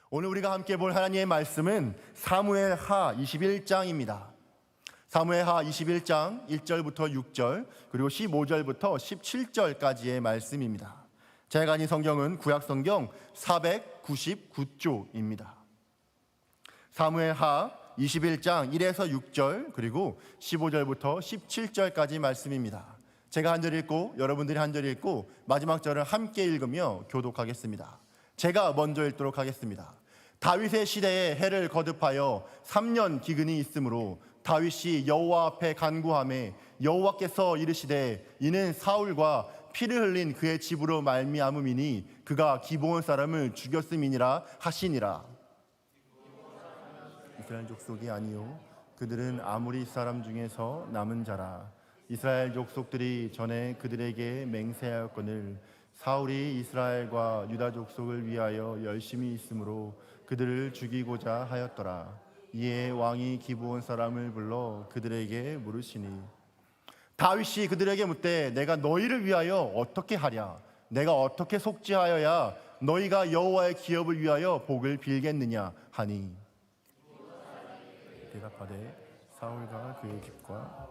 오늘 우리가 함께 볼 하나님의 말씀은 사무엘하 21장입니다. 사무엘하 21장 1절부터 6절 그리고 15절부터 17절까지의 말씀입니다. 제가 가진 성경은 구약성경 499쪽입니다. 사무엘하 21장 1에서 6절 그리고 15절부터 17절까지 말씀입니다. 제가 한 절 읽고 여러분들이 한 절 읽고 마지막 절을 함께 읽으며 교독하겠습니다. 제가 먼저 읽도록 하겠습니다. 다윗의 시대에 해를 거듭하여 3년 기근이 있으므로 다윗이 여호와 앞에 간구하매 여호와께서 이르시되 이는 사울과 피를 흘린 그의 집으로 말미암음이니 그가 기브온 사람을 죽였음이니라 하시니라. 이스라엘 족속이 아니요 그들은 아모리 사람 중에서 남은 자라. 이스라엘 족속들이 전에 그들에게 맹세하였거늘 사울이 이스라엘과 유다 족속을 위하여 열심히 있으므로 그들을 죽이고자 하였더라. 이에 왕이 기브온 사람을 불러 그들에게 물으시니 다윗이 그들에게 묻되 내가 너희를 위하여 어떻게 하랴? 내가 어떻게 속죄하여야 너희가 여호와의 기업을 위하여 복을 빌겠느냐 하니 대답하되 사울과 그의 집과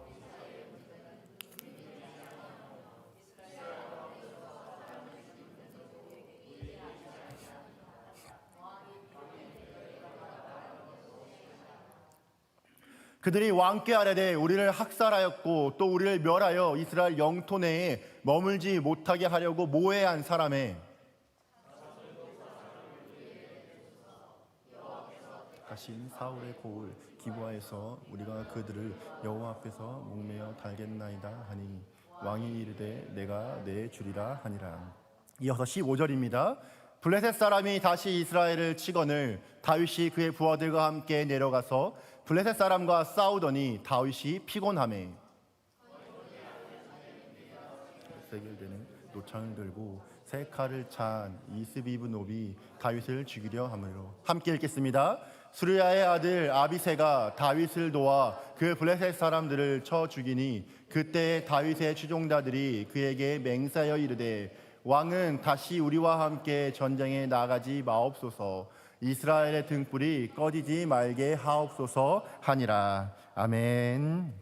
그들이 왕께 아뢰되 우리를 학살하였고 또 우리를 멸하여 이스라엘 영토 내에 머물지 못하게 하려고 모해한 사람에 하신 사울의 고을 기브아에서 우리가 그들을 여호와 앞에서 목매어 달겠나이다 하니 왕이 이르되 내가 내 주리라 하니라. 이어서 15절입니다. 블레셋 사람이 다시 이스라엘을 치거늘 다윗이 그의 부하들과 함께 내려가서 블레셋 사람과 싸우더니 다윗이 피곤하매 세겔되는 노창을 들고 세 칼을 찬 이스비브 놈이 다윗을 죽이려 하므로. 함께 읽겠습니다. 수르야의 아들 아비새가 다윗을 도와 그 블레셋 사람들을 쳐 죽이니 그때 다윗의 추종자들이 그에게 맹세하여 이르되 왕은 다시 우리와 함께 전쟁에 나가지 마옵소서. 이스라엘의 등불이 꺼지지 말게 하옵소서 하니라. 아멘.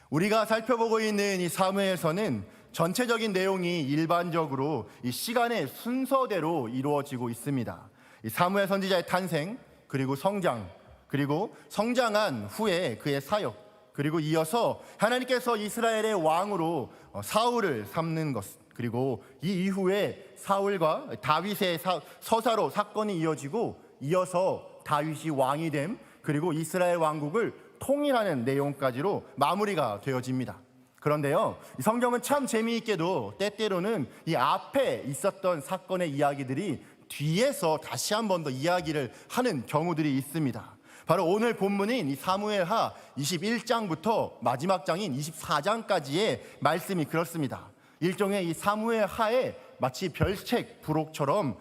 우리가 살펴보고 있는 이 사무엘서는 전체적인 내용이 일반적으로 이 시간의 순서대로 이루어지고 있습니다. 이 사무엘 선지자의 탄생, 그리고 성장, 그리고 성장한 후에 그의 사역, 그리고 이어서 하나님께서 이스라엘의 왕으로 사울을 삼는 것, 그리고 이 이후에 사울과 다윗의 서사로 사건이 이어지고 이어서 다윗이 왕이 됨, 그리고 이스라엘 왕국을 통일하는 내용까지로 마무리가 되어집니다. 그런데요, 이 성경은 참 재미있게도 때때로는 이 앞에 있었던 사건의 이야기들이 뒤에서 다시 한 번 더 이야기를 하는 경우들이 있습니다. 바로 오늘 본문인 이 사무엘하 21장부터 마지막 장인 24장까지의 말씀이 그렇습니다. 일종의 이 사무엘하에 마치 별책 부록처럼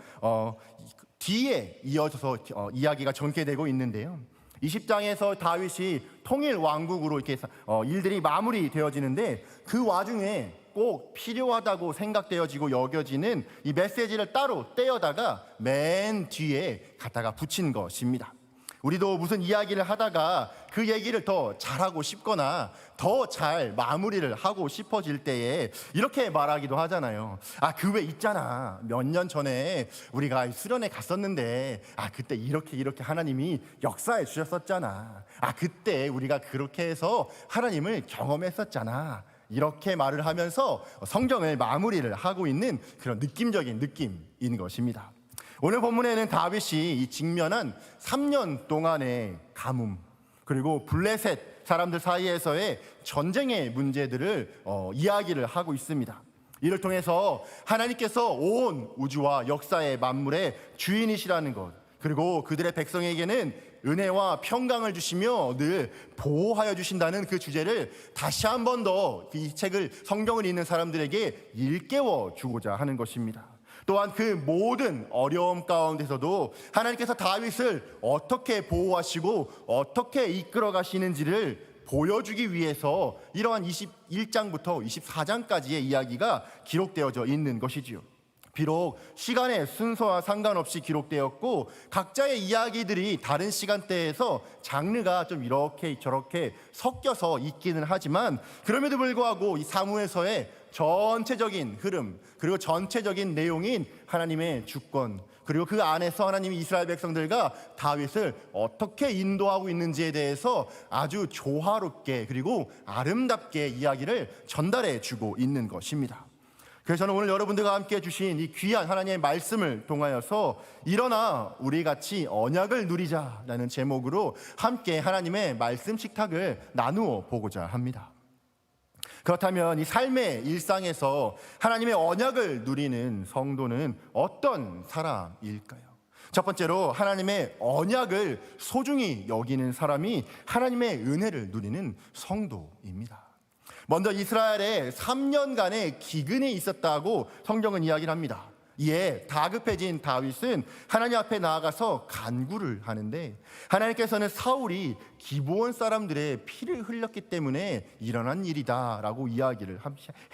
뒤에 이어져서 이야기가 전개되고 있는데요. 20장에서 다윗이 통일 왕국으로 이렇게 일들이 마무리되어지는데 그 와중에 꼭 필요하다고 생각되어지고 여겨지는 이 메시지를 따로 떼어다가 맨 뒤에 갖다가 붙인 것입니다. 우리도 무슨 이야기를 하다가 그 얘기를 더 잘하고 싶거나 더 잘 마무리를 하고 싶어질 때에 이렇게 말하기도 하잖아요. 그 왜 있잖아, 몇 년 전에 우리가 수련회 갔었는데 그때 이렇게 하나님이 역사해 주셨었잖아. 그때 우리가 그렇게 해서 하나님을 경험했었잖아. 이렇게 말을 하면서 성경을 마무리를 하고 있는 그런 느낌적인 느낌인 것입니다. 오늘 본문에는 다윗이 이 직면한 3년 동안의 가뭄, 그리고 블레셋 사람들 사이에서의 전쟁의 문제들을 이야기를 하고 있습니다. 이를 통해서 하나님께서 온 우주와 역사의 만물의 주인이시라는 것, 그리고 그들의 백성에게는 은혜와 평강을 주시며 늘 보호하여 주신다는 그 주제를 다시 한 번 더 이 책을, 성경을 읽는 사람들에게 일깨워 주고자 하는 것입니다. 또한 그 모든 어려움 가운데서도 하나님께서 다윗을 어떻게 보호하시고 어떻게 이끌어 가시는지를 보여주기 위해서 이러한 21장부터 24장까지의 이야기가 기록되어져 있는 것이지요. 비록 시간의 순서와 상관없이 기록되었고 각자의 이야기들이 다른 시간대에서 장르가 좀 이렇게 저렇게 섞여서 있기는 하지만, 그럼에도 불구하고 이 사무엘서의 전체적인 흐름, 그리고 전체적인 내용인 하나님의 주권, 그리고 그 안에서 하나님이 이스라엘 백성들과 다윗을 어떻게 인도하고 있는지에 대해서 아주 조화롭게 그리고 아름답게 이야기를 전달해 주고 있는 것입니다. 그래서 저는 오늘 여러분들과 함께 주신 이 귀한 하나님의 말씀을 통하여서 일어나 우리 같이 언약을 누리자라는 제목으로 함께 하나님의 말씀 식탁을 나누어 보고자 합니다. 그렇다면 이 삶의 일상에서 하나님의 언약을 누리는 성도는 어떤 사람일까요? 첫 번째로 하나님의 언약을 소중히 여기는 사람이 하나님의 은혜를 누리는 성도입니다. 먼저 이스라엘에 3년간의 기근이 있었다고 성경은 이야기를 합니다. 이에 다급해진 다윗은 하나님 앞에 나아가서 간구를 하는데, 하나님께서는 사울이 기브온 사람들의 피를 흘렸기 때문에 일어난 일이다 라고 이야기를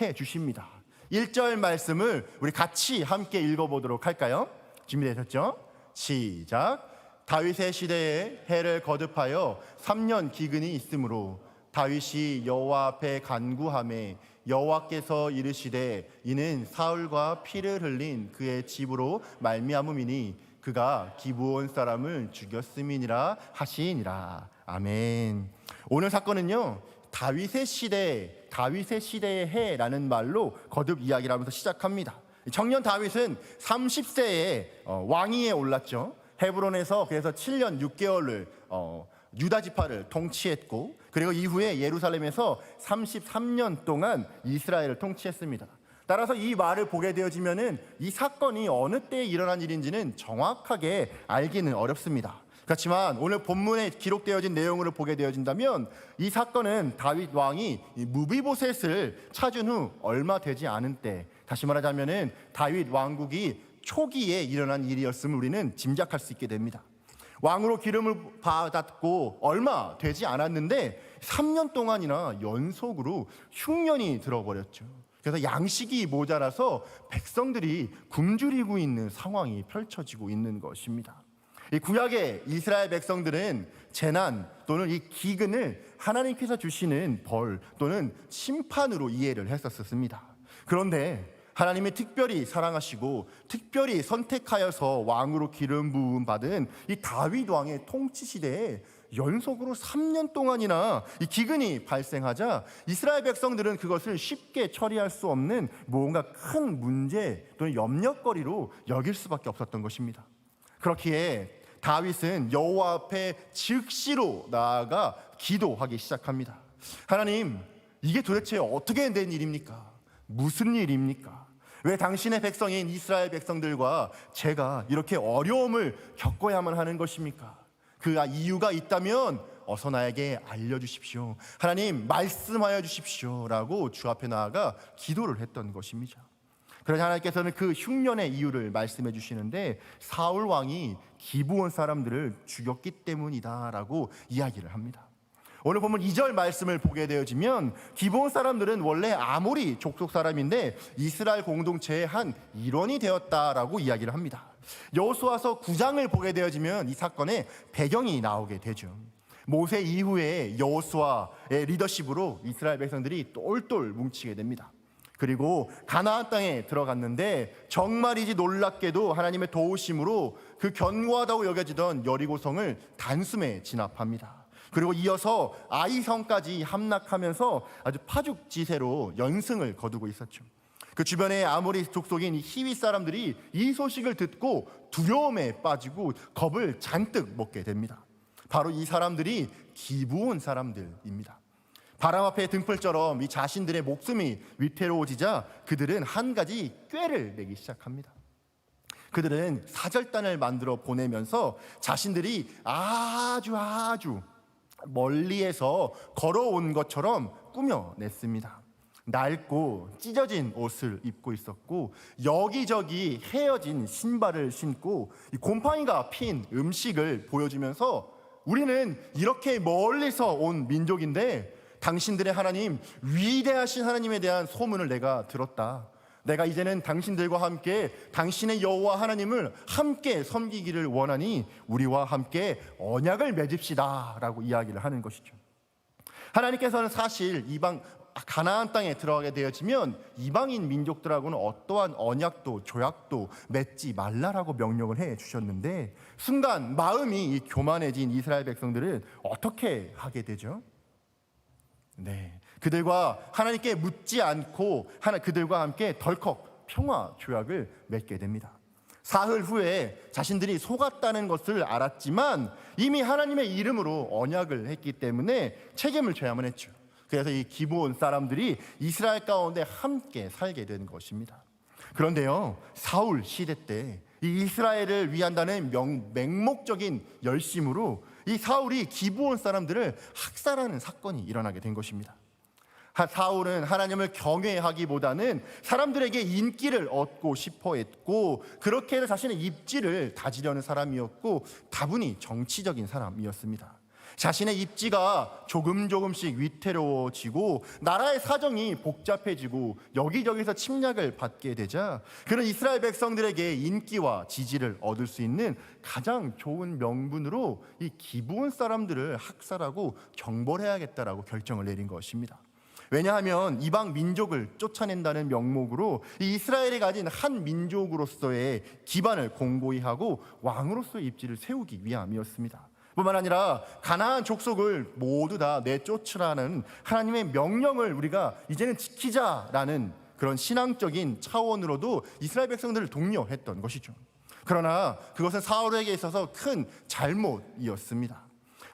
해 주십니다. 1절 말씀을 우리 같이 함께 읽어보도록 할까요? 준비되셨죠? 시작. 다윗의 시대에 해를 거듭하여 3년 기근이 있으므로 다윗이 여호와 앞에 간구하매 여호와께서 이르시되 이는 사울과 피를 흘린 그의 집으로 말미암음이니 그가 기브온 사람을 죽였음이니라 하시니라. 아멘. 오늘 사건은요, 다윗의 시대의 해라는 말로 거듭 이야기를 하면서 시작합니다. 청년 다윗은 30세에 왕위에 올랐죠. 헤브론에서 그래서 7년 6개월을 유다 지파를 통치했고, 그리고 이후에 예루살렘에서 33년 동안 이스라엘을 통치했습니다. 따라서 이 말을 보게 되어지면은 이 사건이 어느 때에 일어난 일인지는 정확하게 알기는 어렵습니다. 그렇지만 오늘 본문에 기록되어진 내용으로 보게 되어진다면 이 사건은 다윗 왕이 무비보셋을 찾은 후 얼마 되지 않은 때, 다시 말하자면은 다윗 왕국이 초기에 일어난 일이었음을 우리는 짐작할 수 있게 됩니다. 왕으로 기름을 받았고 얼마 되지 않았는데 3년 동안이나 연속으로 흉년이 들어버렸죠. 그래서 양식이 모자라서 백성들이 굶주리고 있는 상황이 펼쳐지고 있는 것입니다. 이 구약의 이스라엘 백성들은 재난 또는 이 기근을 하나님께서 주시는 벌 또는 심판으로 이해를 했었습니다. 그런데 하나님이 특별히 사랑하시고 특별히 선택하여서 왕으로 기름 부음 받은 이 다윗 왕의 통치 시대에 연속으로 3년 동안이나 이 기근이 발생하자 이스라엘 백성들은 그것을 쉽게 처리할 수 없는 뭔가 큰 문제 또는 염려거리로 여길 수밖에 없었던 것입니다. 그렇기에 다윗은 여호와 앞에 즉시로 나아가 기도하기 시작합니다. 하나님, 이게 도대체 어떻게 된 일입니까? 무슨 일입니까? 왜 당신의 백성인 이스라엘 백성들과 제가 이렇게 어려움을 겪어야만 하는 것입니까? 그 이유가 있다면 어서 나에게 알려주십시오. 하나님, 말씀하여 주십시오 라고 주 앞에 나아가 기도를 했던 것입니다. 그러자 하나님께서는 그 흉년의 이유를 말씀해 주시는데, 사울 왕이 기브온 사람들을 죽였기 때문이다 라고 이야기를 합니다. 오늘 보면 2절 말씀을 보게 되어지면 기브온 사람들은 원래 아모리 족속 사람인데 이스라엘 공동체의 한 일원이 되었다라고 이야기를 합니다. 여호수아서 9장을 보게 되어지면 이 사건의 배경이 나오게 되죠. 모세 이후에 여호수아의 리더십으로 이스라엘 백성들이 똘똘 뭉치게 됩니다. 그리고 가나안 땅에 들어갔는데 정말이지 놀랍게도 하나님의 도우심으로 그 견고하다고 여겨지던 여리고성을 단숨에 진압합니다. 그리고 이어서 아이성까지 함락하면서 아주 파죽지세로 연승을 거두고 있었죠. 그 주변의 아모리 족속인 히위 사람들이 이 소식을 듣고 두려움에 빠지고 겁을 잔뜩 먹게 됩니다. 바로 이 사람들이 기브온 사람들입니다. 바람 앞에 등불처럼 이 자신들의 목숨이 위태로워지자 그들은 한 가지 꾀를 내기 시작합니다. 그들은 사절단을 만들어 보내면서 자신들이 아주 멀리에서 걸어온 것처럼 꾸며냈습니다. 낡고 찢어진 옷을 입고 있었고 여기저기 헤어진 신발을 신고 곰팡이가 핀 음식을 보여주면서 우리는 이렇게 멀리서 온 민족인데 당신들의 하나님, 위대하신 하나님에 대한 소문을 내가 들었다. 내가 이제는 당신들과 함께 당신의 여호와 하나님을 함께 섬기기를 원하니 우리와 함께 언약을 맺읍시다 라고 이야기를 하는 것이죠. 하나님께서는 사실 가나안 땅에 들어가게 되어지면 이방인 민족들하고는 어떠한 언약도 조약도 맺지 말라라고 명령을 해 주셨는데, 순간 마음이 교만해진 이스라엘 백성들은 어떻게 하게 되죠? 네, 그들과 하나님께 묻지 않고 그들과 함께 덜컥 평화 조약을 맺게 됩니다. 사흘 후에 자신들이 속았다는 것을 알았지만 이미 하나님의 이름으로 언약을 했기 때문에 책임을 져야만 했죠. 그래서 이 기브온 사람들이 이스라엘 가운데 함께 살게 된 것입니다. 그런데요, 사울 시대 때 이 이스라엘을 위한다는 맹목적인 열심으로 이 사울이 기브온 사람들을 학살하는 사건이 일어나게 된 것입니다. 사울은 하나님을 경외하기보다는 사람들에게 인기를 얻고 싶어 했고, 그렇게 해서 자신의 입지를 다지려는 사람이었고, 다분히 정치적인 사람이었습니다. 자신의 입지가 조금씩 위태로워지고 나라의 사정이 복잡해지고 여기저기서 침략을 받게 되자, 그런 이스라엘 백성들에게 인기와 지지를 얻을 수 있는 가장 좋은 명분으로 이 기브온 사람들을 학살하고 정벌해야겠다라고 결정을 내린 것입니다. 왜냐하면 이방 민족을 쫓아낸다는 명목으로 이 이스라엘이 가진 한 민족으로서의 기반을 공고히 하고 왕으로서의 입지를 세우기 위함이었습니다. 뿐만 아니라 가나안 족속을 모두 다 내쫓으라는 하나님의 명령을 우리가 이제는 지키자라는 그런 신앙적인 차원으로도 이스라엘 백성들을 독려했던 것이죠. 그러나 그것은 사울에게 있어서 큰 잘못이었습니다.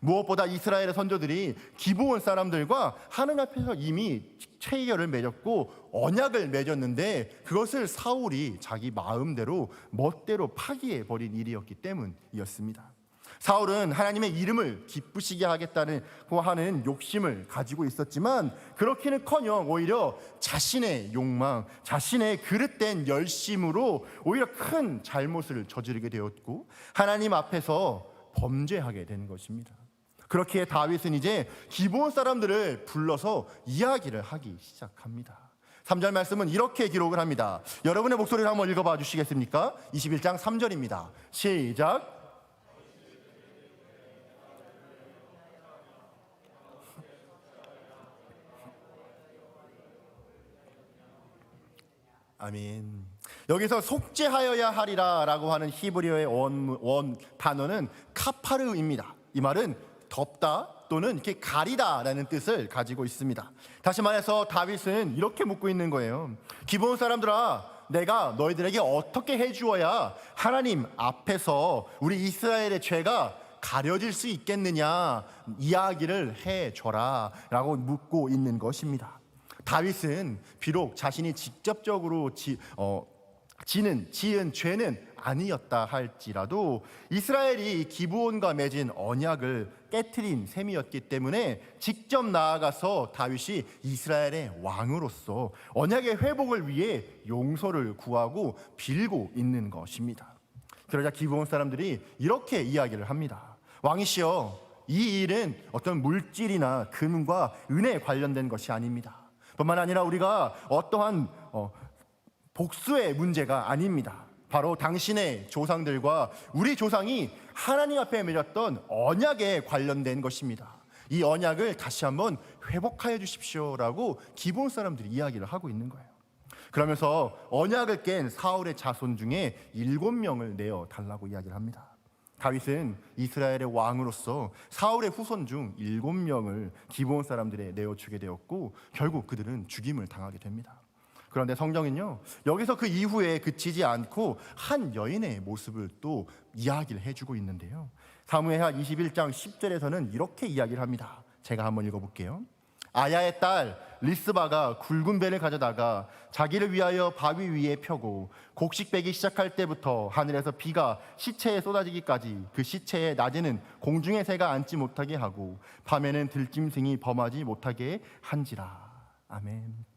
무엇보다 이스라엘의 선조들이 기브온 사람들과 하나님 앞에서 이미 체결을 맺었고 언약을 맺었는데, 그것을 사울이 자기 마음대로 멋대로 파기해버린 일이었기 때문이었습니다. 사울은 하나님의 이름을 기쁘시게 하겠다고 하는 욕심을 가지고 있었지만, 그렇기는커녕 오히려 자신의 욕망, 자신의 그릇된 열심으로 오히려 큰 잘못을 저지르게 되었고 하나님 앞에서 범죄하게 된 것입니다. 그렇기에 다윗은 이제 기브온 사람들을 불러서 이야기를 하기 시작합니다. 3절 말씀은 이렇게 기록을 합니다. 여러분의 목소리를 한번 읽어봐 주시겠습니까? 21장 3절입니다. 시작. 아멘. 여기서 속죄하여야 하리라 라고 하는 히브리어의 원 단어는 카파르입니다. 이 말은 덮다 또는 이렇게 가리다 라는 뜻을 가지고 있습니다. 다시 말해서 다윗은 이렇게 묻고 있는 거예요. 기브온 사람들아, 내가 너희들에게 어떻게 해주어야 하나님 앞에서 우리 이스라엘의 죄가 가려질 수 있겠느냐, 이야기를 해줘라 라고 묻고 있는 것입니다. 다윗은 비록 자신이 직접적으로 지은 죄는 아니었다 할지라도 이스라엘이 기브온과 맺은 언약을 깨트린 셈이었기 때문에 직접 나아가서 다윗이 이스라엘의 왕으로서 언약의 회복을 위해 용서를 구하고 빌고 있는 것입니다. 그러자 기브온 사람들이 이렇게 이야기를 합니다. 왕이시여, 이 일은 어떤 물질이나 금과 은에 관련된 것이 아닙니다. 뿐만 아니라 우리가 어떠한 복수의 문제가 아닙니다. 바로 당신의 조상들과 우리 조상이 하나님 앞에 맺었던 언약에 관련된 것입니다. 이 언약을 다시 한번 회복하여 주십시오라고 기브온 사람들이 이야기를 하고 있는 거예요. 그러면서 언약을 깬 사울의 자손 중에 7명을 내어 달라고 이야기를 합니다. 다윗은 이스라엘의 왕으로서 사울의 후손 중 7명을 기브온 사람들에 내어주게 되었고 결국 그들은 죽임을 당하게 됩니다. 그런데 성경은요, 여기서 그 이후에 그치지 않고 한 여인의 모습을 또 이야기를 해주고 있는데요, 사무엘하 21장 10절에서는 이렇게 이야기를 합니다. 제가 한번 읽어볼게요. 아야의 딸 리스바가 굵은 배를 가져다가 자기를 위하여 바위 위에 펴고 곡식 빼기 시작할 때부터 하늘에서 비가 시체에 쏟아지기까지 그 시체에 낮에는 공중의 새가 앉지 못하게 하고 밤에는 들짐승이 범하지 못하게 한지라. 아멘.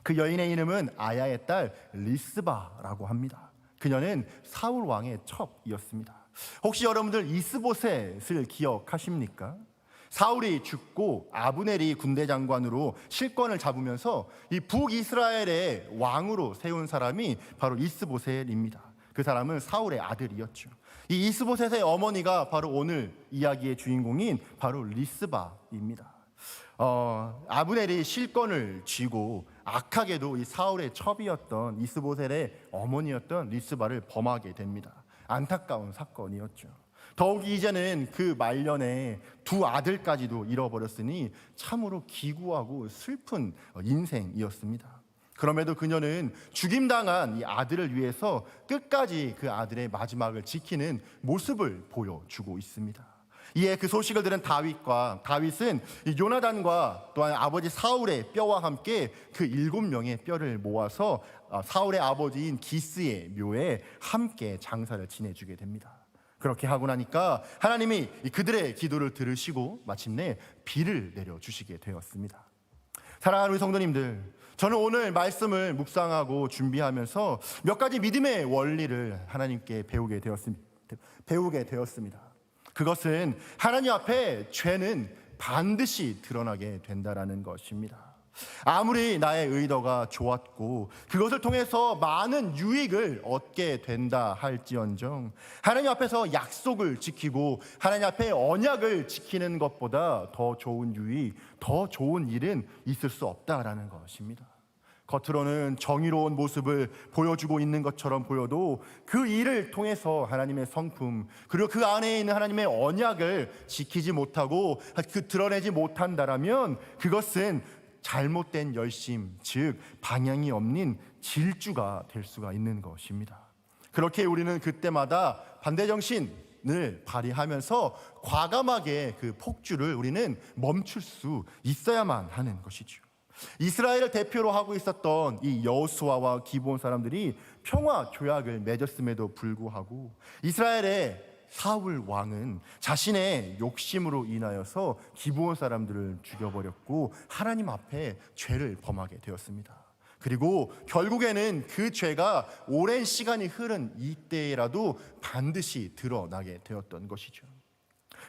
그 여인의 이름은 아야의 딸 리스바라고 합니다. 그녀는 사울 왕의 첩이었습니다. 혹시 여러분들 이스보셋을 기억하십니까? 사울이 죽고 아브넬이 군대 장관으로 실권을 잡으면서 이 북이스라엘의 왕으로 세운 사람이 바로 이스보셋입니다. 그 사람은 사울의 아들이었죠. 이 이스보셋의 어머니가 바로 오늘 이야기의 주인공인 바로 리스바입니다. 아브넬이 실권을 쥐고 악하게도 이 사울의 첩이었던 이스보셋의 어머니였던 리스바를 범하게 됩니다. 안타까운 사건이었죠. 더욱이 이제는 그 말년에 두 아들까지도 잃어버렸으니 참으로 기구하고 슬픈 인생이었습니다. 그럼에도 그녀는 죽임당한 이 아들을 위해서 끝까지 그 아들의 마지막을 지키는 모습을 보여주고 있습니다. 이에 그 소식을 들은 다윗은 요나단과 또한 아버지 사울의 뼈와 함께 그 7명의 뼈를 모아서 사울의 아버지인 기스의 묘에 함께 장사를 지내주게 됩니다. 그렇게 하고 나니까 하나님이 그들의 기도를 들으시고 마침내 비를 내려주시게 되었습니다. 사랑하는 우리 성도님들, 저는 오늘 말씀을 묵상하고 준비하면서 몇 가지 믿음의 원리를 하나님께 배우게 되었습니다. 그것은 하나님 앞에 죄는 반드시 드러나게 된다라는 것입니다. 아무리 나의 의도가 좋았고 그것을 통해서 많은 유익을 얻게 된다 할지언정 하나님 앞에서 약속을 지키고 하나님 앞에 언약을 지키는 것보다 더 좋은 유익, 더 좋은 일은 있을 수 없다라는 것입니다. 겉으로는 정의로운 모습을 보여주고 있는 것처럼 보여도 그 일을 통해서 하나님의 성품 그리고 그 안에 있는 하나님의 언약을 지키지 못하고 드러내지 못한다라면 그것은 잘못된 열심, 즉 방향이 없는 질주가 될 수가 있는 것입니다. 그렇게 우리는 그때마다 반대정신을 발휘하면서 과감하게 그 폭주를 우리는 멈출 수 있어야만 하는 것이죠. 이스라엘을 대표로 하고 있었던 이 여호수아와 기브온 사람들이 평화 조약을 맺었음에도 불구하고 이스라엘의 사울 왕은 자신의 욕심으로 인하여서 기브온 사람들을 죽여버렸고 하나님 앞에 죄를 범하게 되었습니다. 그리고 결국에는 그 죄가 오랜 시간이 흐른 이때라도 반드시 드러나게 되었던 것이죠.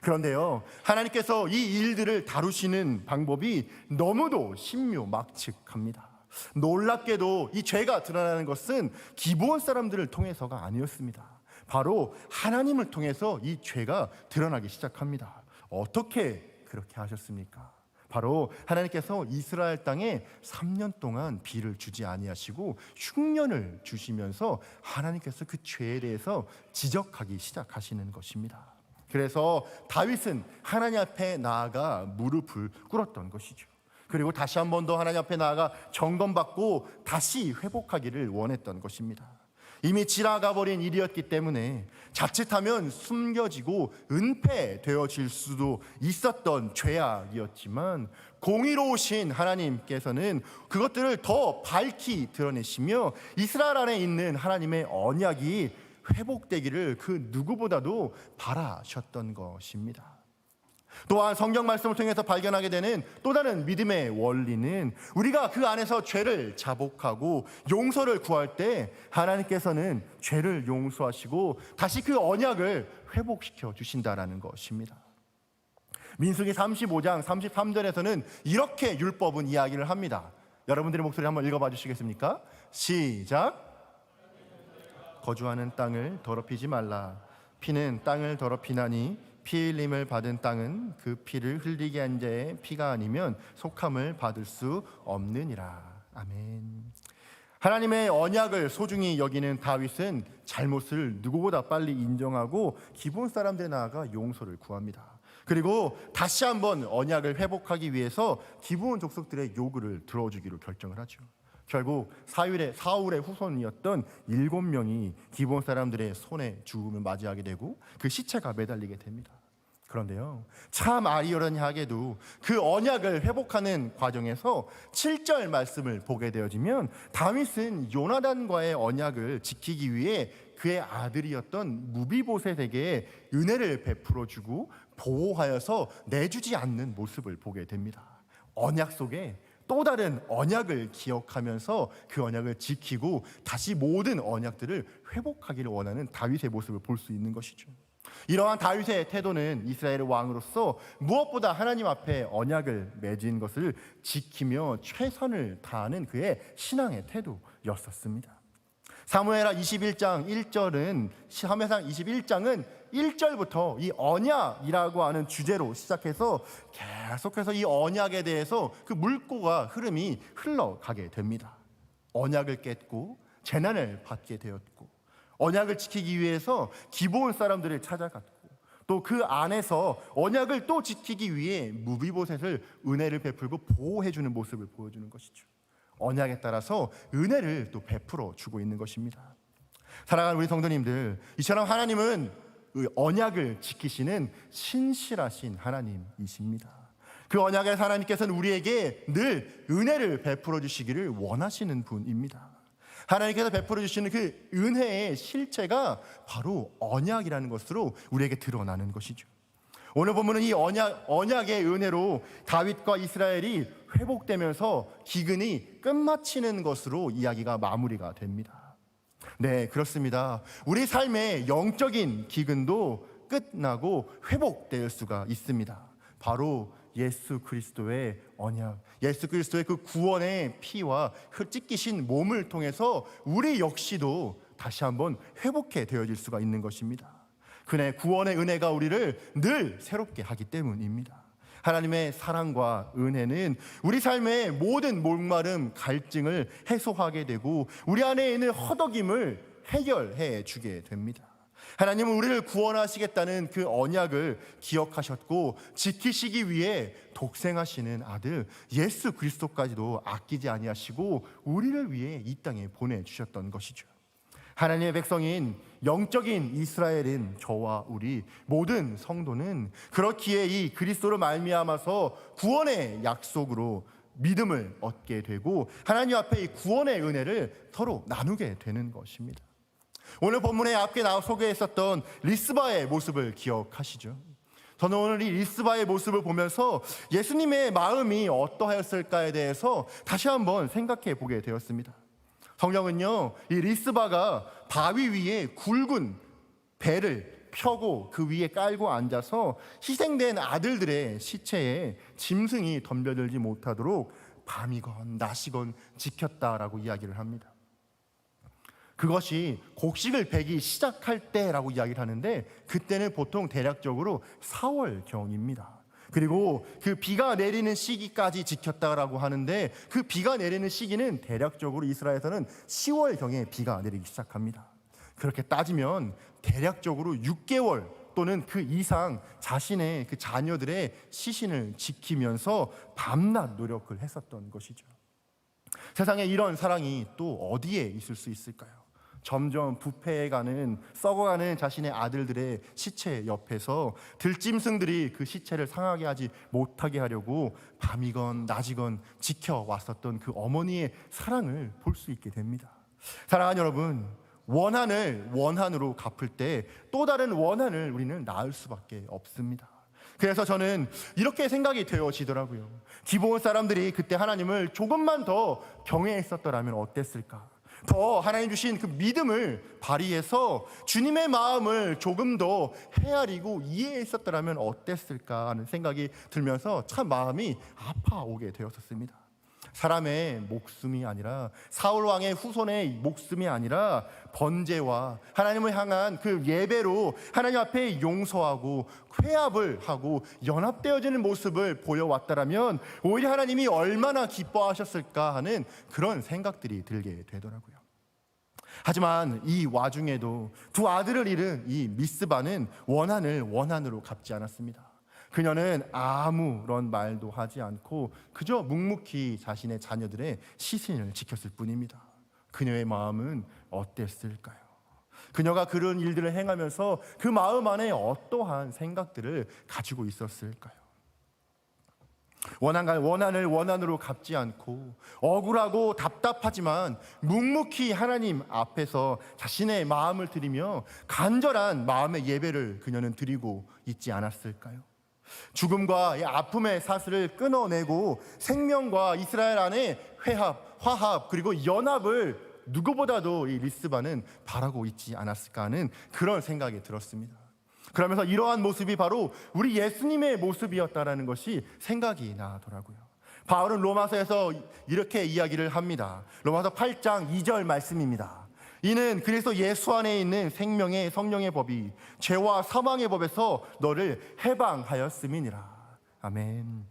그런데요, 하나님께서 이 일들을 다루시는 방법이 너무도 신묘막측합니다. 놀랍게도 이 죄가 드러나는 것은 기브온 사람들을 통해서가 아니었습니다. 바로 하나님을 통해서 이 죄가 드러나기 시작합니다. 어떻게 그렇게 하셨습니까? 바로 하나님께서 이스라엘 땅에 3년 동안 비를 주지 아니하시고 흉년을 주시면서 하나님께서 그 죄에 대해서 지적하기 시작하시는 것입니다. 그래서 다윗은 하나님 앞에 나아가 무릎을 꿇었던 것이죠. 그리고 다시 한 번 더 하나님 앞에 나아가 점검받고 다시 회복하기를 원했던 것입니다. 이미 지나가 버린 일이었기 때문에 자칫하면 숨겨지고 은폐되어질 수도 있었던 죄악이었지만 공의로우신 하나님께서는 그것들을 더 밝히 드러내시며 이스라엘 안에 있는 하나님의 언약이 회복되기를 그 누구보다도 바라셨던 것입니다. 또한 성경 말씀을 통해서 발견하게 되는 또 다른 믿음의 원리는 우리가 그 안에서 죄를 자복하고 용서를 구할 때 하나님께서는 죄를 용서하시고 다시 그 언약을 회복시켜 주신다라는 것입니다. 민수기 35장 33절에서는 이렇게 율법은 이야기를 합니다. 여러분들의 목소리 한번 읽어봐 주시겠습니까? 시작. 거주하는 땅을 더럽히지 말라. 피는 땅을 더럽히나니 피 흘림을 받은 땅은 그 피를 흘리게 한 자의 피가 아니면 속함을 받을 수 없느니라. 아멘. 하나님의 언약을 소중히 여기는 다윗은 잘못을 누구보다 빨리 인정하고 기브온 사람들에 나아가 용서를 구합니다. 그리고 다시 한번 언약을 회복하기 위해서 기브온 족속들의 요구를 들어주기로 결정을 하죠. 결국 사울의 후손이었던 7명이 기브온 사람들의 손에 죽음을 맞이하게 되고 그 시체가 매달리게 됩니다. 그런데요, 참 아이러니하게도 그 언약을 회복하는 과정에서 7절 말씀을 보게 되어지면 다윗은 요나단과의 언약을 지키기 위해 그의 아들이었던 무비보셋에게 은혜를 베풀어주고 보호하여서 내주지 않는 모습을 보게 됩니다. 언약 속에 또 다른 언약을 기억하면서 그 언약을 지키고 다시 모든 언약들을 회복하기를 원하는 다윗의 모습을 볼 수 있는 것이죠. 이러한 다윗의 태도는 이스라엘의 왕으로서 무엇보다 하나님 앞에 언약을 맺은 것을 지키며 최선을 다하는 그의 신앙의 태도였었습니다. 사무엘하 21장 1절은 사무엘상 21장은 1절부터 이 언약이라고 하는 주제로 시작해서 계속해서 이 언약에 대해서 그 물꼬가 흐름이 흘러가게 됩니다. 언약을 깼고 재난을 받게 되었고 언약을 지키기 위해서 기브온 사람들을 찾아갔고 또 그 안에서 언약을 또 지키기 위해 무비보셋을 은혜를 베풀고 보호해주는 모습을 보여주는 것이죠. 언약에 따라서 은혜를 또 베풀어 주고 있는 것입니다. 사랑하는 우리 성도님들, 이처럼 하나님은 언약을 지키시는 신실하신 하나님이십니다. 그 언약에서 하나님께서는 우리에게 늘 은혜를 베풀어 주시기를 원하시는 분입니다. 하나님께서 베풀어 주시는 그 은혜의 실체가 바로 언약이라는 것으로 우리에게 드러나는 것이죠. 오늘 본문은 이 언약의 은혜로 다윗과 이스라엘이 회복되면서 기근이 끝마치는 것으로 이야기가 마무리가 됩니다. 네, 그렇습니다. 우리 삶의 영적인 기근도 끝나고 회복될 수가 있습니다. 바로 예수 그리스도의 언약, 예수 그리스도의 그 구원의 피와 그 찢기신 몸을 통해서 우리 역시도 다시 한번 회복해 되어질 수가 있는 것입니다. 그의 구원의 은혜가 우리를 늘 새롭게 하기 때문입니다. 하나님의 사랑과 은혜는 우리 삶의 모든 목마름, 갈증을 해소하게 되고 우리 안에 있는 허덕임을 해결해 주게 됩니다. 하나님은 우리를 구원하시겠다는 그 언약을 기억하셨고 지키시기 위해 독생하시는 아들 예수 그리스도까지도 아끼지 아니하시고 우리를 위해 이 땅에 보내주셨던 것이죠. 하나님의 백성인 영적인 이스라엘인 저와 우리 모든 성도는 그렇기에 이 그리스도로 말미암아서 구원의 약속으로 믿음을 얻게 되고 하나님 앞에 이 구원의 은혜를 서로 나누게 되는 것입니다. 오늘 본문에 앞에 소개했었던 리스바의 모습을 기억하시죠? 저는 오늘 이 리스바의 모습을 보면서 예수님의 마음이 어떠하였을까에 대해서 다시 한번 생각해 보게 되었습니다. 성경은요, 이 리스바가 바위 위에 굵은 배를 펴고 그 위에 깔고 앉아서 희생된 아들들의 시체에 짐승이 덤벼들지 못하도록 밤이건 낮이건 지켰다라고 이야기를 합니다. 그것이 곡식을 베기 시작할 때라고 이야기를 하는데 그때는 보통 대략적으로 4월경입니다. 그리고 그 비가 내리는 시기까지 지켰다라고 하는데 그 비가 내리는 시기는 대략적으로 이스라엘에서는 10월경에 비가 내리기 시작합니다. 그렇게 따지면 대략적으로 6개월 또는 그 이상 자신의 그 자녀들의 시신을 지키면서 밤낮 노력을 했었던 것이죠. 세상에 이런 사랑이 또 어디에 있을 수 있을까요? 점점 부패해가는 썩어가는 자신의 아들들의 시체 옆에서 들짐승들이 그 시체를 상하게 하지 못하게 하려고 밤이건 낮이건 지켜왔었던 그 어머니의 사랑을 볼 수 있게 됩니다. 사랑하는 여러분, 원한을 원한으로 갚을 때 또 다른 원한을 우리는 낳을 수밖에 없습니다. 그래서 저는 이렇게 생각이 되어지더라고요. 기브온 사람들이 그때 하나님을 조금만 더 경외했었더라면 어땠을까? 더 하나님 주신 그 믿음을 발휘해서 주님의 마음을 조금 더 헤아리고 이해했었더라면 어땠을까 하는 생각이 들면서 참 마음이 아파오게 되었었습니다. 사람의 목숨이 아니라 사울 왕의 후손의 목숨이 아니라 번제와 하나님을 향한 그 예배로 하나님 앞에 용서하고 회합을 하고 연합되어지는 모습을 보여왔다라면 오히려 하나님이 얼마나 기뻐하셨을까 하는 그런 생각들이 들게 되더라고요. 하지만 이 와중에도 두 아들을 잃은 이 미스바는 원한을 원한으로 갚지 않았습니다. 그녀는 아무런 말도 하지 않고 그저 묵묵히 자신의 자녀들의 시신을 지켰을 뿐입니다. 그녀의 마음은 어땠을까요? 그녀가 그런 일들을 행하면서 그 마음 안에 어떠한 생각들을 가지고 있었을까요? 원한을 원한으로 갚지 않고 억울하고 답답하지만 묵묵히 하나님 앞에서 자신의 마음을 드리며 간절한 마음의 예배를 그녀는 드리고 있지 않았을까요? 죽음과 아픔의 사슬을 끊어내고 생명과 이스라엘 안에 화합 그리고 연합을 누구보다도 이 리스바는 바라고 있지 않았을까 하는 그런 생각이 들었습니다. 그러면서 이러한 모습이 바로 우리 예수님의 모습이었다라는 것이 생각이 나더라고요. 바울은 로마서에서 이렇게 이야기를 합니다. 로마서 8장 2절 말씀입니다. 이는 그리스도 예수 안에 있는 생명의 성령의 법이 죄와 사망의 법에서 너를 해방하였음이니라. 아멘.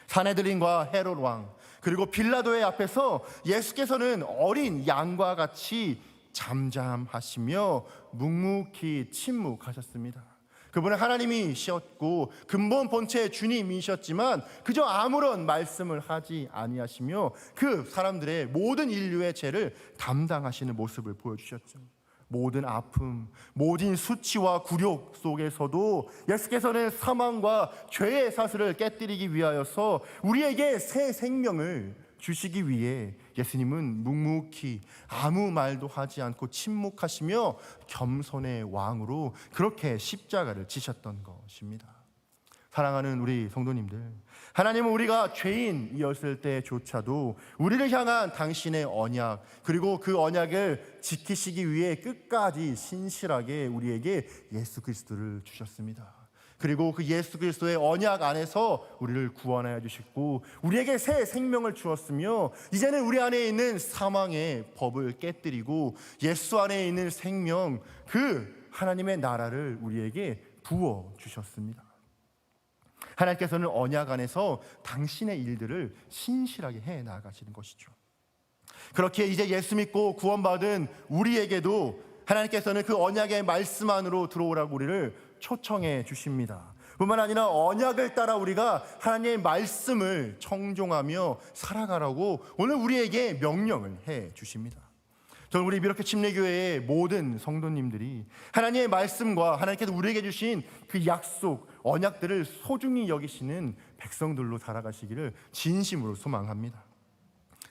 사내들인과 헤롯 왕 그리고 빌라도의 앞에서 예수께서는 어린 양과 같이 잠잠하시며 묵묵히 침묵하셨습니다. 그분은 하나님이셨고 근본 본체의 주님이셨지만 그저 아무런 말씀을 하지 아니하시며 그 사람들의 모든 인류의 죄를 담당하시는 모습을 보여주셨죠. 모든 아픔, 모든 수치와 굴욕 속에서도 예수께서는 사망과 죄의 사슬을 깨뜨리기 위하여서 우리에게 새 생명을 주시기 위해 예수님은 묵묵히 아무 말도 하지 않고 침묵하시며 겸손의 왕으로 그렇게 십자가를 지셨던 것입니다. 사랑하는 우리 성도님들, 하나님은 우리가 죄인이었을 때조차도 우리를 향한 당신의 언약 그리고 그 언약을 지키시기 위해 끝까지 신실하게 우리에게 예수 그리스도를 주셨습니다. 그리고 그 예수 그리스도의 언약 안에서 우리를 구원하여 주셨고 우리에게 새 생명을 주었으며 이제는 우리 안에 있는 사망의 법을 깨뜨리고 예수 안에 있는 생명 그 하나님의 나라를 우리에게 부어 주셨습니다. 하나님께서는 언약 안에서 당신의 일들을 신실하게 해 나가시는 것이죠. 그렇게 이제 예수 믿고 구원받은 우리에게도 하나님께서는 그 언약의 말씀 안으로 들어오라고 우리를 초청해 주십니다. 뿐만 아니라 언약을 따라 우리가 하나님의 말씀을 청종하며 살아가라고 오늘 우리에게 명령을 해 주십니다. 저는 우리 미러키 침례교회의 모든 성도님들이 하나님의 말씀과 하나님께서 우리에게 주신 그 약속, 언약들을 소중히 여기시는 백성들로 살아가시기를 진심으로 소망합니다.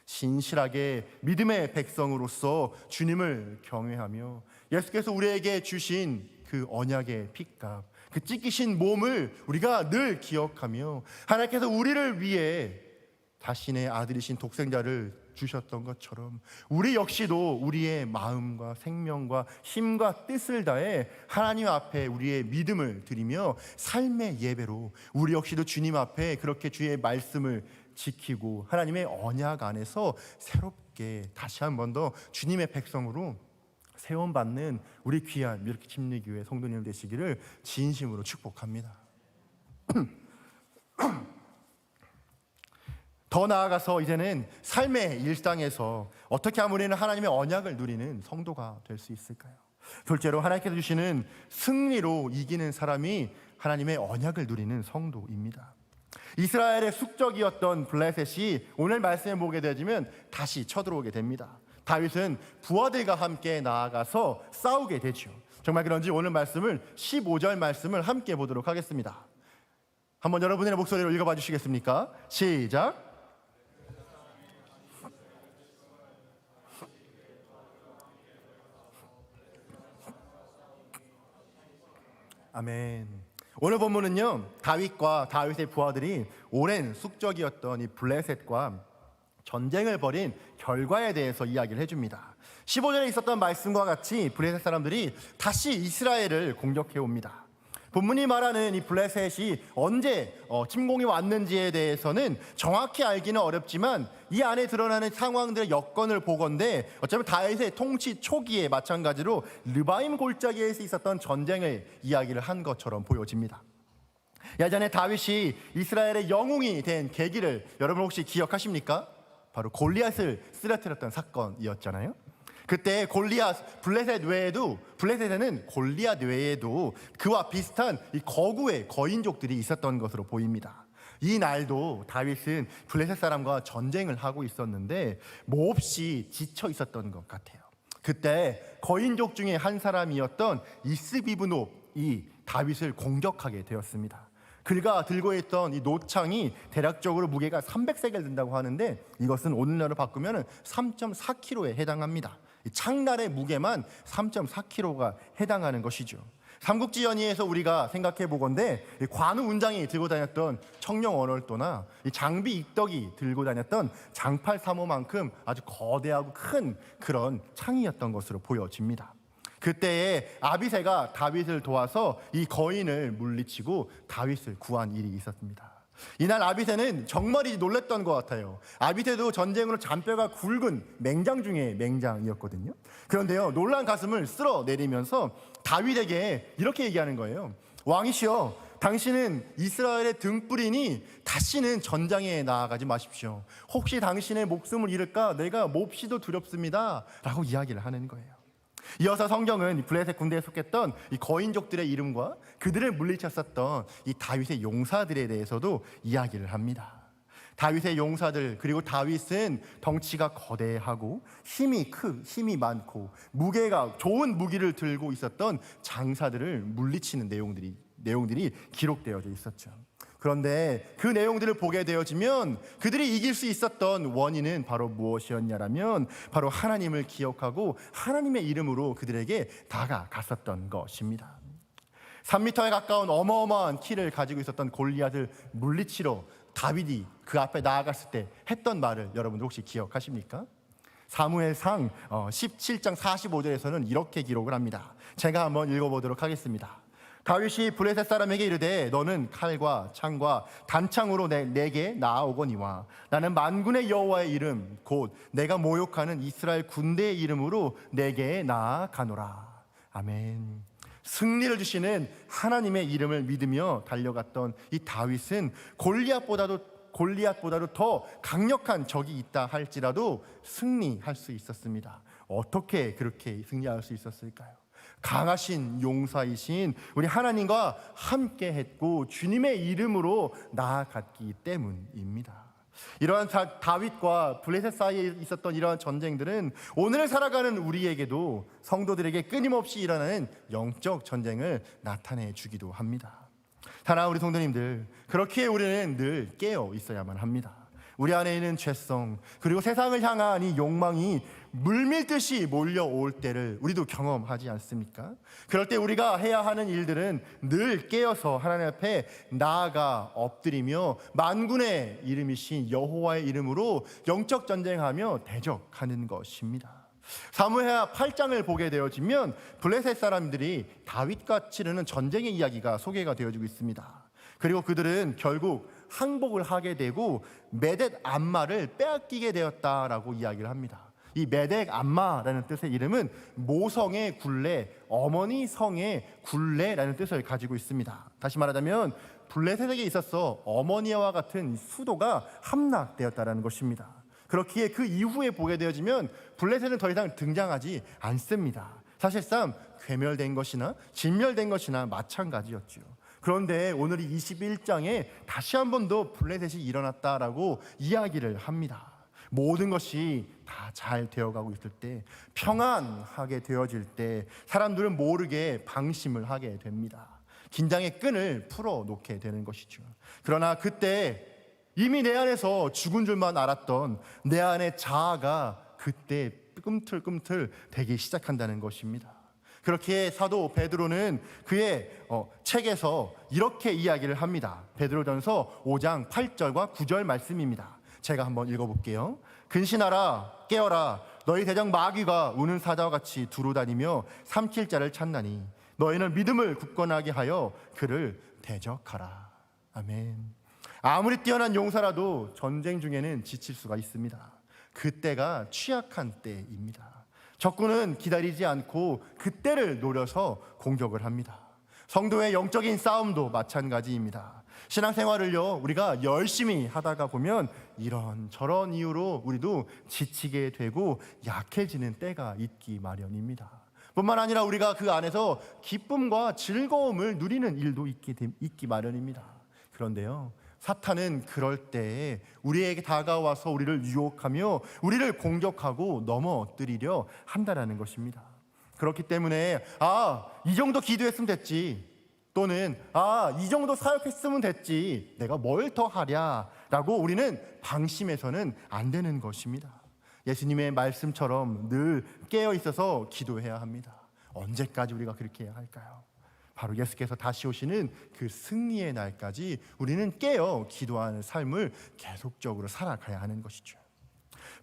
신실하게 믿음의 백성으로서 주님을 경외하며 예수께서 우리에게 주신 그 언약의 핏값, 그 찢기신 몸을 우리가 늘 기억하며 하나님께서 우리를 위해 자신의 아들이신 독생자를 주셨던 것처럼 우리 역시도 우리의 마음과 생명과 힘과 뜻을 다해 하나님 앞에 우리의 믿음을 드리며 삶의 예배로 우리 역시도 주님 앞에 그렇게 주의 말씀을 지키고 하나님의 언약 안에서 새롭게 다시 한 번 더 주님의 백성으로 세움받는 우리 귀한 미러키 침례교회 성도님 되시기를 진심으로 축복합니다. 더 나아가서 이제는 삶의 일상에서 어떻게 하면 우리는 하나님의 언약을 누리는 성도가 될 수 있을까요? 둘째로 하나님께서 주시는 승리로 이기는 사람이 하나님의 언약을 누리는 성도입니다. 이스라엘의 숙적이었던 블레셋이 오늘 말씀에 보게 되어지면 다시 쳐들어오게 됩니다. 다윗은 부하들과 함께 나아가서 싸우게 되죠. 정말 그런지 오늘 말씀을 15절 말씀을 함께 보도록 하겠습니다. 한번 여러분의 목소리로 읽어봐 주시겠습니까? 시작. 아멘. 오늘 본문은요, 다윗과 다윗의 부하들이 오랜 숙적이었던 이 블레셋과 전쟁을 벌인 결과에 대해서 이야기를 해줍니다. 15절에 있었던 말씀과 같이 블레셋 사람들이 다시 이스라엘을 공격해 옵니다. 본문이 말하는 이 블레셋이 언제 침공이 왔는지에 대해서는 정확히 알기는 어렵지만 이 안에 드러나는 상황들의 여건을 보건대 어쩌면 다윗의 통치 초기에 마찬가지로 르바임 골짜기에서 있었던 전쟁을 이야기를 한 것처럼 보여집니다. 예전에 다윗이 이스라엘의 영웅이 된 계기를 여러분 혹시 기억하십니까? 바로 골리앗을 쓰러뜨렸던 사건이었잖아요. 그때 골리앗, 블레셋에는 골리앗 외에도 그와 비슷한 이 거구의 거인족들이 있었던 것으로 보입니다. 이 날도 다윗은 블레셋 사람과 전쟁을 하고 있었는데 몹시 지쳐 있었던 것 같아요. 그때 거인족 중에 한 사람이었던 이스비브놉이 다윗을 공격하게 되었습니다. 그가 들고 있던 이 노창이 대략적으로 무게가 300세겔 된다고 하는데 이것은 오늘날로 바꾸면 3.4kg에 해당합니다. 이 창날의 무게만 3.4kg가 해당하는 것이죠. 삼국지 연의에서 우리가 생각해 보건대 관우 운장이 들고 다녔던 청룡 언월도나 이 장비 익덕이 들고 다녔던 장팔 3호만큼 아주 거대하고 큰 그런 창이었던 것으로 보여집니다. 그때에 아비새가 다윗을 도와서 이 거인을 물리치고 다윗을 구한 일이 있었습니다. 이날 아비새는 정말이 놀랬던 것 같아요. 아비새도 전쟁으로 잔뼈가 굵은 맹장 중에 맹장이었거든요. 그런데요, 놀란 가슴을 쓸어내리면서 다윗에게 이렇게 얘기하는 거예요. 왕이시여, 당신은 이스라엘의 등불이니 다시는 전장에 나아가지 마십시오. 혹시 당신의 목숨을 잃을까 내가 몹시도 두렵습니다 라고 이야기를 하는 거예요. 이어서 성경은 블레셋 군대에 속했던 이 거인족들의 이름과 그들을 물리쳤었던 이 다윗의 용사들에 대해서도 이야기를 합니다. 다윗의 용사들, 그리고 다윗은 덩치가 거대하고 힘이 많고 무게가 좋은 무기를 들고 있었던 장사들을 물리치는 내용들이 기록되어져 있었죠. 그런데 그 내용들을 보게 되어지면 그들이 이길 수 있었던 원인은 바로 무엇이었냐라면 바로 하나님을 기억하고 하나님의 이름으로 그들에게 다가갔었던 것입니다. 3m에 가까운 어마어마한 키를 가지고 있었던 골리앗을 물리치러 다윗이 그 앞에 나아갔을 때 했던 말을 여러분들 혹시 기억하십니까? 사무엘상 17장 45절에서는 이렇게 기록을 합니다. 제가 한번 읽어보도록 하겠습니다. 다윗이 블레셋 사람에게 이르되 너는 칼과 창과 단창으로 내게 나아오거니와 나는 만군의 여호와의 이름 곧 내가 모욕하는 이스라엘 군대의 이름으로 내게 나아가노라. 아멘. 승리를 주시는 하나님의 이름을 믿으며 달려갔던 이 다윗은 골리앗보다도 더 강력한 적이 있다 할지라도 승리할 수 있었습니다. 어떻게 그렇게 승리할 수 있었을까요? 강하신 용사이신 우리 하나님과 함께 했고 주님의 이름으로 나아갔기 때문입니다. 이러한 다윗과 블레셋 사이에 있었던 이러한 전쟁들은 오늘 살아가는 우리에게도 성도들에게 끊임없이 일어나는 영적 전쟁을 나타내 주기도 합니다. 사랑하는 우리 성도님들, 그렇기에 우리는 늘 깨어 있어야만 합니다. 우리 안에 있는 죄성 그리고 세상을 향한 이 욕망이 물밀듯이 몰려올 때를 우리도 경험하지 않습니까? 그럴 때 우리가 해야 하는 일들은 늘 깨어서 하나님 앞에 나아가 엎드리며 만군의 이름이신 여호와의 이름으로 영적 전쟁하며 대적하는 것입니다. 사무엘 8장을 보게 되어지면 블레셋 사람들이 다윗과 치르는 전쟁의 이야기가 소개가 되어지고 있습니다. 그리고 그들은 결국 항복을 하게 되고 메뎃 암마를 빼앗기게 되었다라고 이야기를 합니다. 이 메뎃 암마라는 뜻의 이름은 모성의 굴레, 어머니 성의 굴레라는 뜻을 가지고 있습니다. 다시 말하자면 블레셋에게 있어서 어머니와 같은 수도가 함락되었다라는 것입니다. 그렇기에 그 이후에 보게 되어지면 블레셋은 더 이상 등장하지 않습니다. 사실상 괴멸된 것이나 진멸된 것이나 마찬가지였죠. 그런데 오늘 이 21장에 다시 한 번 더 블레셋이 일어났다라고 이야기를 합니다. 모든 것이 다 잘 되어가고 있을 때, 평안하게 되어질 때 사람들은 모르게 방심을 하게 됩니다. 긴장의 끈을 풀어놓게 되는 것이죠. 그러나 그때 이미 내 안에서 죽은 줄만 알았던 내 안의 자아가 그때 꿈틀꿈틀 되기 시작한다는 것입니다. 그렇게 사도 베드로는 그의 책에서 이렇게 이야기를 합니다. 베드로전서 5장 8절과 9절 말씀입니다. 제가 한번 읽어볼게요. 근신하라, 깨어라, 너희 대장 마귀가 우는 사자와 같이 두루다니며 삼킬 자를 찾나니 너희는 믿음을 굳건하게 하여 그를 대적하라. 아멘. 아무리 뛰어난 용사라도 전쟁 중에는 지칠 수가 있습니다. 그때가 취약한 때입니다. 적군은 기다리지 않고 그때를 노려서 공격을 합니다. 성도의 영적인 싸움도 마찬가지입니다. 신앙생활을요, 우리가 열심히 하다가 보면 이런저런 이유로 우리도 지치게 되고 약해지는 때가 있기 마련입니다. 뿐만 아니라 우리가 그 안에서 기쁨과 즐거움을 누리는 일도 있기 마련입니다. 그런데요, 사탄은 그럴 때에 우리에게 다가와서 우리를 유혹하며 우리를 공격하고 넘어뜨리려 한다는 것입니다. 그렇기 때문에 이 정도 기도했으면 됐지, 또는 이 정도 사역했으면 됐지, 내가 뭘 더 하랴라고 우리는 방심해서는 안 되는 것입니다. 예수님의 말씀처럼 늘 깨어 있어서 기도해야 합니다. 언제까지 우리가 그렇게 해야 할까요? 바로 예수께서 다시 오시는 그 승리의 날까지 우리는 깨어 기도하는 삶을 계속적으로 살아가야 하는 것이죠.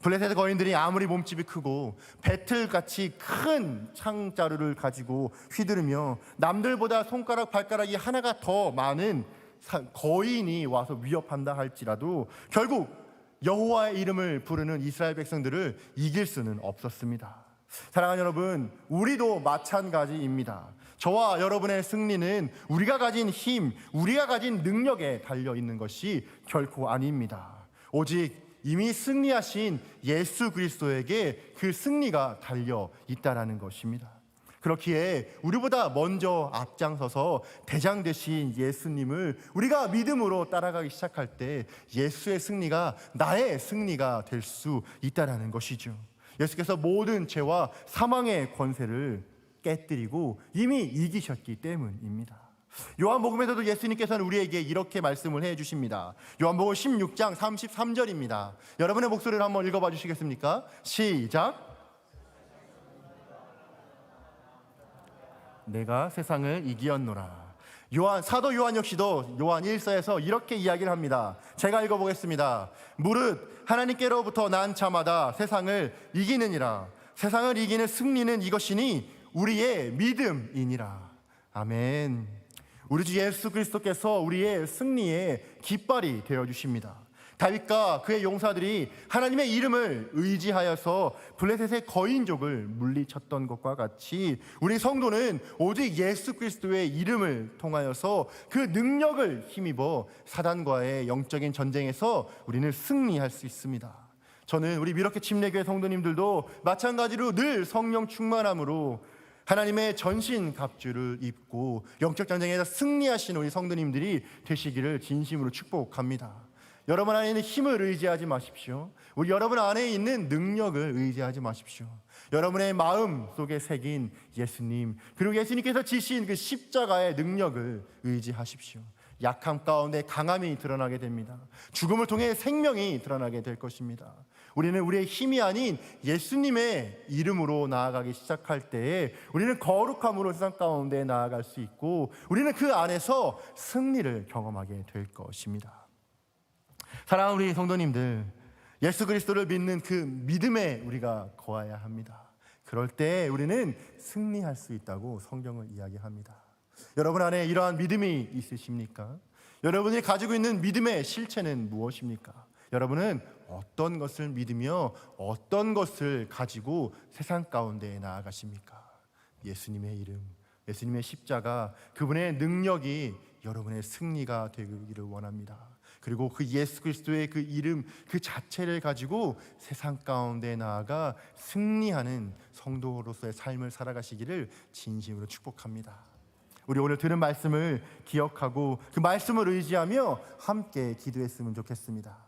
블레셋 거인들이 아무리 몸집이 크고 배틀같이 큰 창자루를 가지고 휘두르며 남들보다 손가락 발가락이 하나가 더 많은 거인이 와서 위협한다 할지라도 결국 여호와의 이름을 부르는 이스라엘 백성들을 이길 수는 없었습니다. 사랑하는 여러분, 우리도 마찬가지입니다. 저와 여러분의 승리는 우리가 가진 힘, 우리가 가진 능력에 달려 있는 것이 결코 아닙니다. 오직 이미 승리하신 예수 그리스도에게 그 승리가 달려 있다라는 것입니다. 그렇기에 우리보다 먼저 앞장서서 대장 되신 예수님을 우리가 믿음으로 따라가기 시작할 때 예수의 승리가 나의 승리가 될 수 있다라는 것이죠. 예수께서 모든 죄와 사망의 권세를 깨뜨리고 이미 이기셨기 때문입니다. 요한복음에서도 예수님께서는 우리에게 이렇게 말씀을 해주십니다. 요한복음 16장 33절입니다. 여러분의 목소리를 한번 읽어봐 주시겠습니까? 시작. 내가 세상을 이기었노라. 사도 요한 역시도 요한 1서에서 이렇게 이야기를 합니다. 제가 읽어보겠습니다. 무릇 하나님께로부터 난 자마다 세상을 이기느니라. 세상을 이기는 승리는 이것이니 우리의 믿음이니라. 아멘. 우리 주 예수 그리스도께서 우리의 승리의 깃발이 되어주십니다. 다윗과 그의 용사들이 하나님의 이름을 의지하여서 블레셋의 거인족을 물리쳤던 것과 같이 우리 성도는 오직 예수 그리스도의 이름을 통하여서 그 능력을 힘입어 사단과의 영적인 전쟁에서 우리는 승리할 수 있습니다. 저는 우리 미러키 침례교회 성도님들도 마찬가지로 늘 성령 충만함으로 하나님의 전신 갑주를 입고 영적 전쟁에서 승리하시는 우리 성도님들이 되시기를 진심으로 축복합니다. 여러분 안에 있는 힘을 의지하지 마십시오. 우리 여러분 안에 있는 능력을 의지하지 마십시오. 여러분의 마음 속에 새긴 예수님, 그리고 예수님께서 지신 그 십자가의 능력을 의지하십시오. 약함 가운데 강함이 드러나게 됩니다. 죽음을 통해 생명이 드러나게 될 것입니다. 우리는 우리의 힘이 아닌 예수님의 이름으로 나아가기 시작할 때에 우리는 거룩함으로 세상 가운데 나아갈 수 있고 우리는 그 안에서 승리를 경험하게 될 것입니다. 사랑하는 우리 성도님들, 예수 그리스도를 믿는 그 믿음에 우리가 거해야 합니다. 그럴 때 우리는 승리할 수 있다고 성경은 이야기합니다. 여러분 안에 이러한 믿음이 있으십니까? 여러분이 가지고 있는 믿음의 실체는 무엇입니까? 여러분은 어떤 것을 믿으며 어떤 것을 가지고 세상 가운데 나아가십니까? 예수님의 이름, 예수님의 십자가, 그분의 능력이 여러분의 승리가 되기를 원합니다. 그리고 그 예수 그리스도의 그 이름 그 자체를 가지고 세상 가운데 나아가 승리하는 성도로서의 삶을 살아가시기를 진심으로 축복합니다. 우리 오늘 들은 말씀을 기억하고 그 말씀을 의지하며 함께 기도했으면 좋겠습니다.